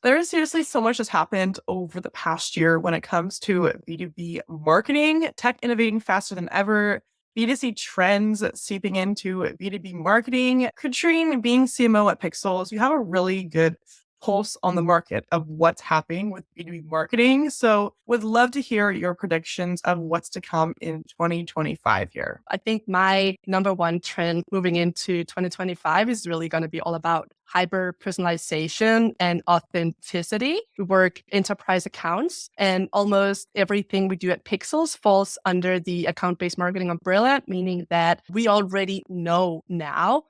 There is seriously so much has happened over the past year when it comes to B2B marketing, tech innovating faster than ever, B2C trends seeping into B2B marketing. Katrine, being CMO at Pixels, you have a really good pulse on the market of what's happening with B2B marketing. So would love to hear your predictions of what's to come in 2025 here. I think my number one trend moving into 2025 is really going to be all about hyper personalization and authenticity. We work enterprise accounts, and almost everything we do at Pixels falls under the account-based marketing umbrella, meaning that we already know now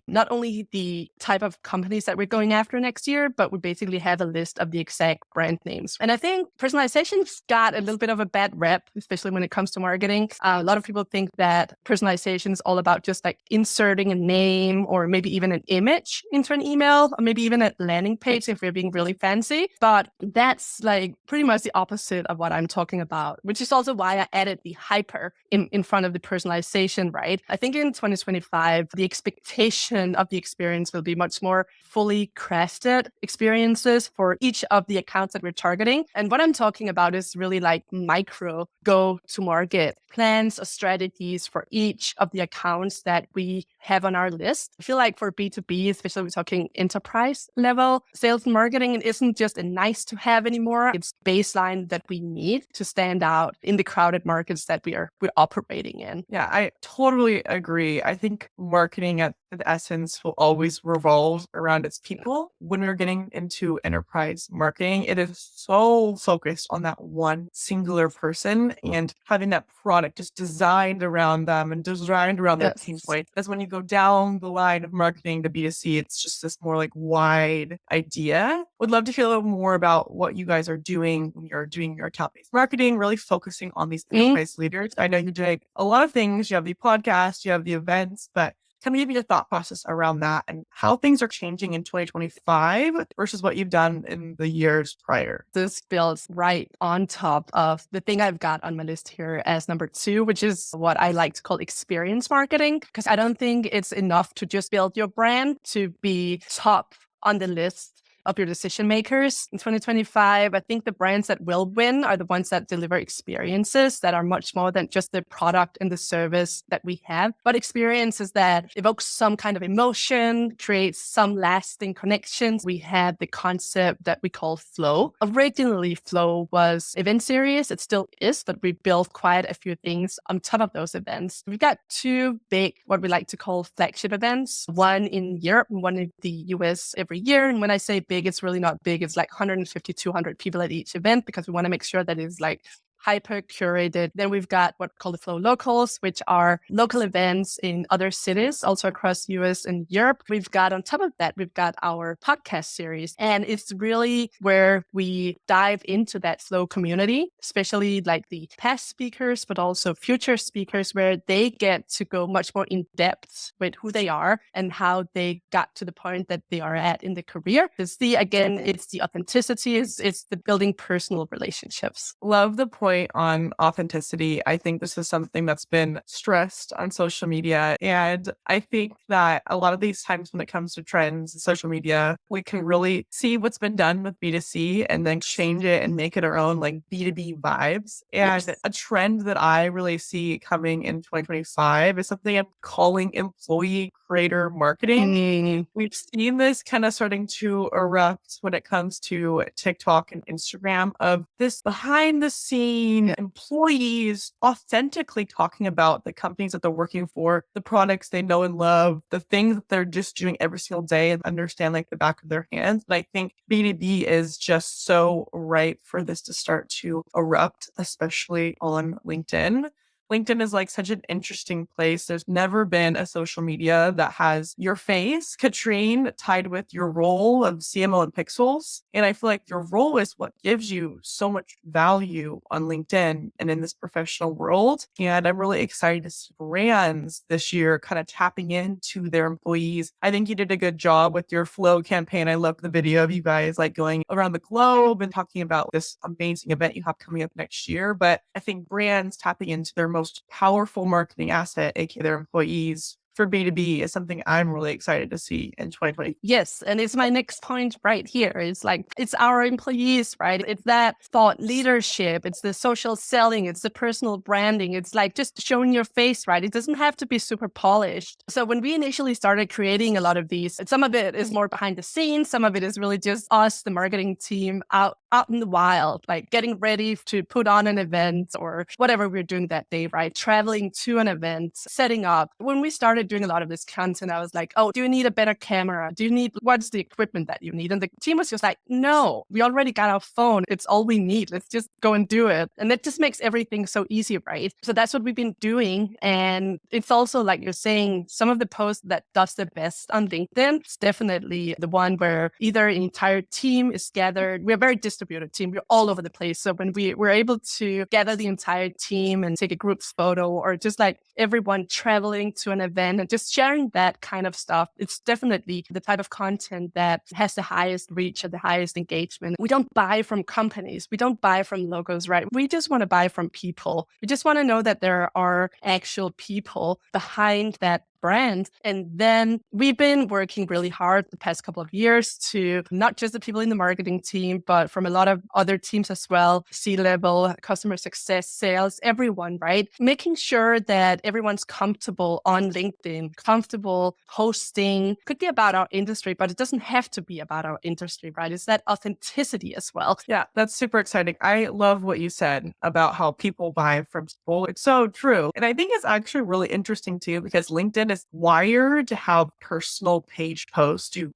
not only the type of companies that we're going after next year, but we basically have a list of the exact brand names. And I think personalization's got a little bit of a bad rep, especially when it comes to marketing. A lot of people think that personalization is all about just like inserting a name or maybe even an image into an email, or maybe even a landing page if we're being really fancy. But that's like pretty much the opposite of what I'm talking about, which is also why I added the hyper in front of the personalization, right? I think in 2025, the expectation of the experience will be much more fully crafted experiences for each of the accounts that we're targeting. And what I'm talking about is really like micro go-to-market plans or strategies for each of the accounts that we have on our list. I feel like for B2B, especially we're talking enterprise level, sales and marketing, it isn't just a nice to have anymore. It's baseline that we need to stand out in the crowded markets that we're operating in. Yeah, I totally agree. I think marketing at the essence will always revolve around its people. When we're getting into enterprise marketing, it is so focused on that one singular person and having that product just designed around them and designed around their pain point. That's when you go down the line of marketing to B2C, it's just this more like wide idea. Would love to hear a little more about what you guys are doing when you're doing your account-based marketing, really focusing on these enterprise leaders. I know you're doing a lot of things. You have the podcast, you have the events, but kind of give me your thought process around that and how things are changing in 2025 versus what you've done in the years prior. This builds right on top of the thing I've got on my list here as number 2, which is what I like to call experience marketing, because I don't think it's enough to just build your brand to be top on the list of your decision makers. In 2025, I think the brands that will win are the ones that deliver experiences that are much more than just the product and the service that we have, but experiences that evoke some kind of emotion, create some lasting connections. We had the concept that we call Flow. Originally, Flow was event series. It still is, but we built quite a few things on top of those events. We've got 2 big, what we like to call flagship events, one in Europe and one in the US every year. And when I say big, it's really not big. It's like 150, 200 people at each event because we want to make sure that it's like hyper curated. Then we've got what we call the Flow Locals, which are local events in other cities, also across US and Europe. We've got on top of that, we've got our podcast series. And it's really where we dive into that Flow community, especially like the past speakers, but also future speakers, where they get to go much more in depth with who they are and how they got to the point that they are at in the career. It's the authenticity, it's the building personal relationships. Love the point on authenticity. I think this is something that's been stressed on social media. And I think that a lot of these times when it comes to trends, social media, we can really see what's been done with B2C and then change it and make it our own like B2B vibes. And a trend that I really see coming in 2025 is something I'm calling employee creator marketing. We've seen this kind of starting to erupt when it comes to TikTok and Instagram of this behind the scenes employees authentically talking about the companies that they're working for, the products they know and love, the things that they're just doing every single day and understand like the back of their hands. And I think B2B is just so ripe for this to start to erupt, especially on LinkedIn. LinkedIn is like such an interesting place. There's never been a social media that has your face, Katrine, tied with your role of CMO and Pixels. And I feel like your role is what gives you so much value on LinkedIn and in this professional world. And I'm really excited to see brands this year kind of tapping into their employees. I think you did a good job with your Flow campaign. I love the video of you guys like going around the globe and talking about this amazing event you have coming up next year. But I think brands tapping into their most powerful marketing asset, aka their employees, for B2B is something I'm really excited to see in 2020. Yes. And it's my next point right here. It's like, it's our employees, right? It's that thought leadership. It's the social selling. It's the personal branding. It's like just showing your face, right? It doesn't have to be super polished. So when we initially started creating a lot of these, some of it is more behind the scenes. Some of it is really just us, the marketing team out in the wild, like getting ready to put on an event or whatever we're doing that day, right? Traveling to an event, setting up. When we started doing a lot of this content, I was like, oh, do you need a better camera? What's the equipment that you need? And the team was just like, no, we already got our phone. It's all we need. Let's just go and do it. And that just makes everything so easy, right? So that's what we've been doing. And it's also like you're saying, some of the posts that does the best on LinkedIn is definitely the one where either an entire team is gathered. We're a very distributed team. We're all over the place. So when we're able to gather the entire team and take a group photo, or just like everyone traveling to an event and just sharing that kind of stuff, it's definitely the type of content that has the highest reach and the highest engagement. We don't buy from companies. We don't buy from logos, right? We just want to buy from people. We just want to know that there are actual people behind that brand. And then we've been working really hard the past couple of years to not just the people in the marketing team, but from a lot of other teams as well, C-level, customer success, sales, everyone, right? Making sure that everyone's comfortable on LinkedIn, comfortable hosting. Could be about our industry, but it doesn't have to be about our industry, right? It's that authenticity as well. Yeah, that's super exciting. I love what you said about how people buy from people. It's so true. And I think it's actually really interesting too, because LinkedIn is wired to have personal page posts do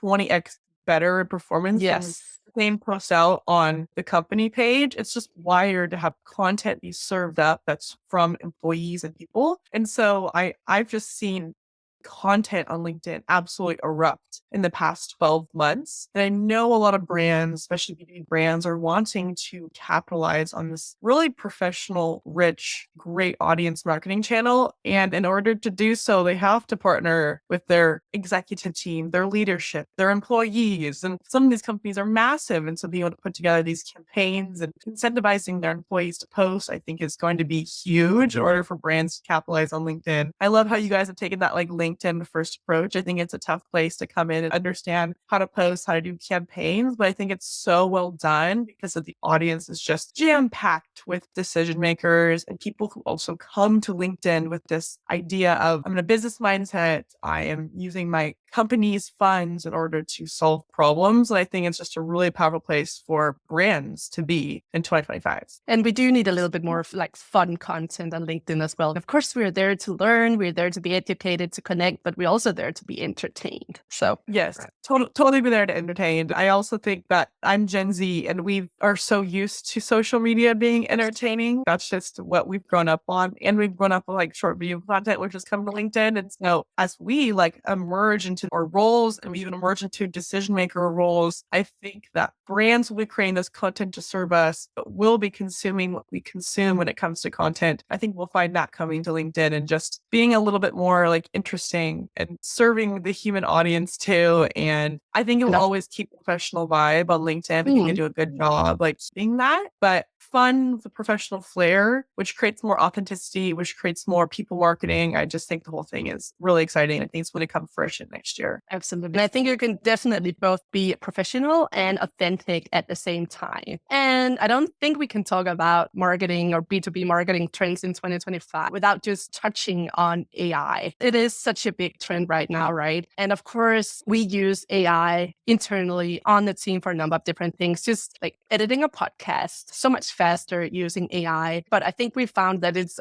20x better in performance than the Yes. same post out on the company page. It's just wired to have content be served up that's from employees and people. And so I've just seen content on LinkedIn absolutely erupt in the past 12 months. And I know a lot of brands, especially B2B brands, are wanting to capitalize on this really professional, rich, great audience marketing channel. And in order to do so, they have to partner with their executive team, their leadership, their employees. And some of these companies are massive. And so being able to put together these campaigns and incentivizing their employees to post, I think is going to be huge in order for brands to capitalize on LinkedIn. I love how you guys have taken that like LinkedIn first approach. I think it's a tough place to come in and understand how to post, how to do campaigns, but I think it's so well done because of the audience is just jam-packed with decision makers and people who also come to LinkedIn with this idea of, I'm in a business mindset. I am using my company's funds in order to solve problems. And I think it's just a really powerful place for brands to be in 2025. And we do need a little bit more of like fun content on LinkedIn as well. Of course, we're there to learn, we're there to be educated, to connect, but we're also there to be entertained. So yes, totally be there to entertain. I also think that I'm Gen Z and we are so used to social media being entertaining. That's just what we've grown up on. And we've grown up with like short video content, which has come to LinkedIn. And so as we like emerge into our roles and we even emerge into decision maker roles, I think that brands will be creating this content to serve us, but we'll be consuming what we consume when it comes to content. I think we'll find that coming to LinkedIn and just being a little bit more like interesting and serving the human audience too. And I think it will always keep a professional vibe on LinkedIn. I think they do a good job like keeping that, but fun with a professional flair, which creates more authenticity, which creates more people marketing. I just think the whole thing is really exciting. I think it's going to come to fruition next year. Absolutely. And I think you can definitely both be professional and authentic at the same time. And I don't think we can talk about marketing or B2B marketing trends in 2025 without just touching on AI. It is such a big trend right now, right? And of course, we use AI internally on the team for a number of different things, just like editing a podcast so much faster using AI. But I think we found that it's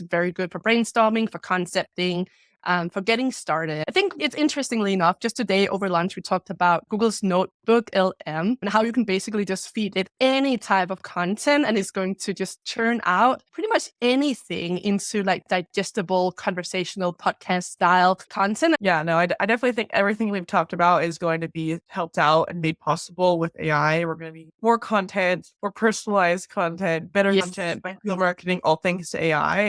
very good for brainstorming, for concepting, for getting started. I think it's interestingly enough, just today over lunch, we talked about Google's Notebook LM and how you can basically just feed it any type of content and it's going to just churn out pretty much anything into like digestible conversational podcast style content. Yeah, no, I definitely think everything we've talked about is going to be helped out and made possible with AI. We're going to be more content, more personalized content, better content, by marketing, all thanks to AI.